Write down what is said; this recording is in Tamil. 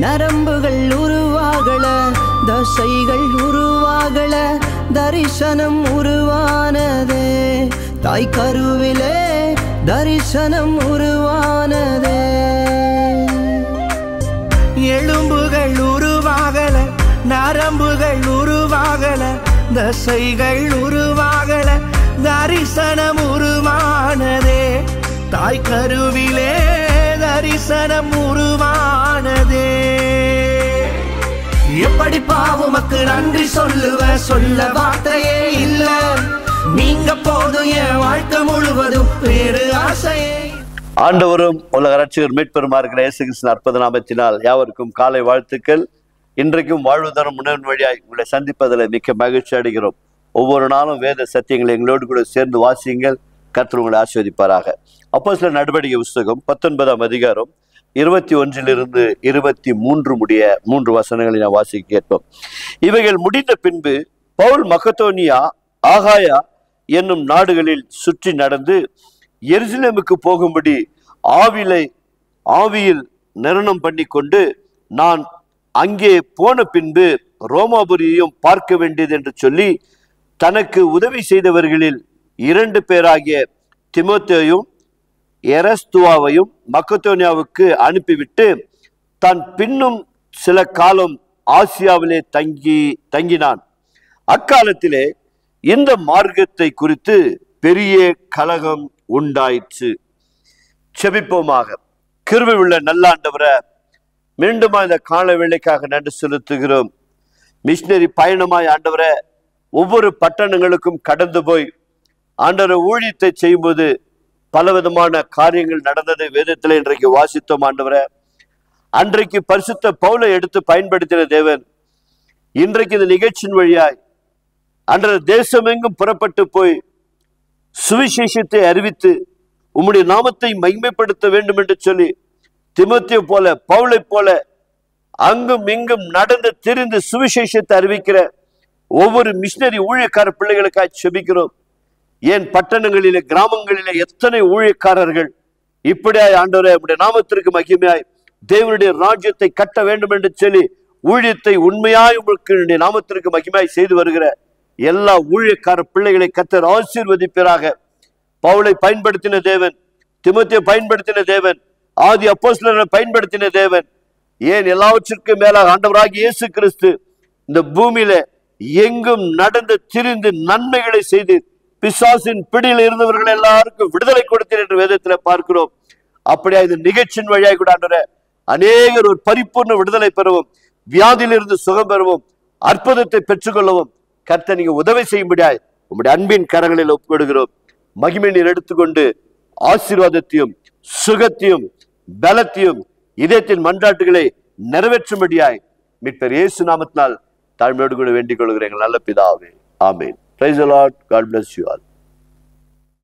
நரம்புகள் உருவாகல, தசைகள் உருவாகல, தரிசனம் உருவானதே. தாய் கருவிலே தரிசனம் உருவானதே. எலும்புகள் உருவாகல, நரம்புகள் உருவாகல, தசைகள் உருவாகல, தரிசனம் உருவானதே. தாய் கருவிலே தரிசனம் உருவானதே. எப்படி பாவுமக்கு நன்றி சொல்லுவ, சொல்ல வார்த்தையே இல்ல. நீங்க போதும் என் வாழ்க்கை முழுவதும் வேறு ஆசையே. ஆண்டவரும் உலக ரட்சகர் மீட்பெருமா இருக்கிற இயேசு கிறிஸ்துவின் அற்புத நாமத்தினால் யாவருக்கும் காலை வாழ்த்துக்கள். இன்றைக்கும் வாழ்வு தரும் உணர்வின் வழியாய் உங்களை சந்திப்பதில் மிக்க மகிழ்ச்சி அடைகிறோம். ஒவ்வொரு நாளும் வேத சத்தியங்களை எங்களோடு கூட சேர்ந்து வாசியுங்கள். கர்த்தர் உங்களை ஆசீர்வதிப்பாராக. அப்போஸ்தலர் நடவடிக்கை புஸ்தகம் 19ஆம் அதிகாரம் 21 23 முடிய 3 வசனங்களை நான் வாசிக்க கேட்போம். இவைகள் முடிந்த பின்பு பவுல் மக்கதோனியா, ஆகாயா என்னும் நாடுகளில் சுற்றி நடந்து எருசலேமுக்கு போகும்படி ஆவியில் நிரணம் பண்ணி கொண்டு, நான் அங்கே போன பின்பு ரோமாபுரியையும் பார்க்க வேண்டியது என்று சொல்லி தனக்கு உதவி செய்தவர்களில் 2 பேராகிய தீமோத்தேயுவையும் எரஸ்துவாவையும் மக்கதோனியாவுக்கு அனுப்பிவிட்டு தான் பின்னும் சில காலம் ஆசியாவிலே தங்கினான். அக்காலத்திலே இந்த மார்க்கத்தை குறித்து பெரிய கலகம் உண்டாயிற்று. செபிப்போமாக. கிருபை உள்ள நல்ல ஆண்டவரே, மீண்டுமா இந்த கால வேளைக்காக நன்றி செலுத்துகிறோம். மிஷினரி பயணமாய் ஆண்டவரே ஒவ்வொரு பட்டணங்களுக்கும் கடந்து போய் ஆண்டவரை ஊழியத்தை செய்யும்போது பலவிதமான காரியங்கள் நடந்ததை வேதத்தில் இன்றைக்கு வாசித்தோம். ஆண்டவரே, அன்றைக்கு பரிசுத்த பவுலை எடுத்து பயன்படுத்தின தேவன் இன்றைக்கு இந்த நிகழ்ச்சியின் வழியாய் அன்றைய தேசமெங்கும் புறப்பட்டு போய் சுவிசேஷத்தை அறிவித்து உம்முடைய நாமத்தை மகிமைப்படுத்த வேண்டும் என்று சொல்லி தீமோத்தேயு போல, பவுலை போல அங்கும் இங்கும் நடந்து திரிந்து சுவிசேஷத்தை அறிவிக்கிற ஒவ்வொரு மிஷினரி ஊழியக்கார பிள்ளைகளுக்காக செபிக்கிறோம். ஏன் பட்டணங்களிலே, கிராமங்களிலே எத்தனை ஊழியக்காரர்கள் இப்படியாய் ஆண்டவரே உம்முடைய நாமத்திற்கு மகிமையாய் தேவனுடைய ராஜ்யத்தை கட்ட வேண்டும் என்று சொல்லி ஊழியத்தை உண்மையாய் உங்களுக்கு நாமத்திற்கு மகிமையாய் செய்து வருகிற எல்லா ஊழியக்கார பிள்ளைகளை கர்த்தர் ஆசீர்வதிப்பீராக. பவுலை பயன்படுத்தின தேவன், தீமோத்தேயுவை பயன்படுத்தின தேவன், ஆதி அப்போஸ்தலரை பயன்படுத்தின தேவன், ஏன் எல்லாவற்றிற்கும் மேலாக ஆண்டவராகிய இயேசு கிறிஸ்து இந்த பூமியில எங்கும் நடந்து திரிந்து நன்மைகளை செய்து பிசாசின் பிடியில் இருந்தவர்கள் எல்லாருக்கும் விடுதலை கொடுத்தீர் என்று வேதத்தில் பார்க்கிறோம். அப்படியா இந்த நிகழ்ச்சியின் வழியாக கூட ஆண்டவரே அநேகர் ஒரு பரிபூர்ண விடுதலை பெறவும், வியாதியிலிருந்து சுகம் பெறவும், அற்புதத்தை பெற்றுக்கொள்ளவும் கர்த்தர் நீங்க உதவி செய்யும்படியாய் உங்களுடைய அன்பின் கரங்களில் ஒப்புவிடுகிறோம். மகிமை நீர் எடுத்துக்கொண்டு ஆசீர்வாதத்தையும் சுகத்தையும் பலத்தையும் இதயத்தின் மன்றாட்டுகளை நிறைவேற்றும்படியாய் மீட்பர் இயேசு நாமத்தினால் தாழ்மையோடு கூட வேண்டிக் கொள்கிறேன் நல்ல பிதாவே. ஆமென். Praise the Lord. God bless you all.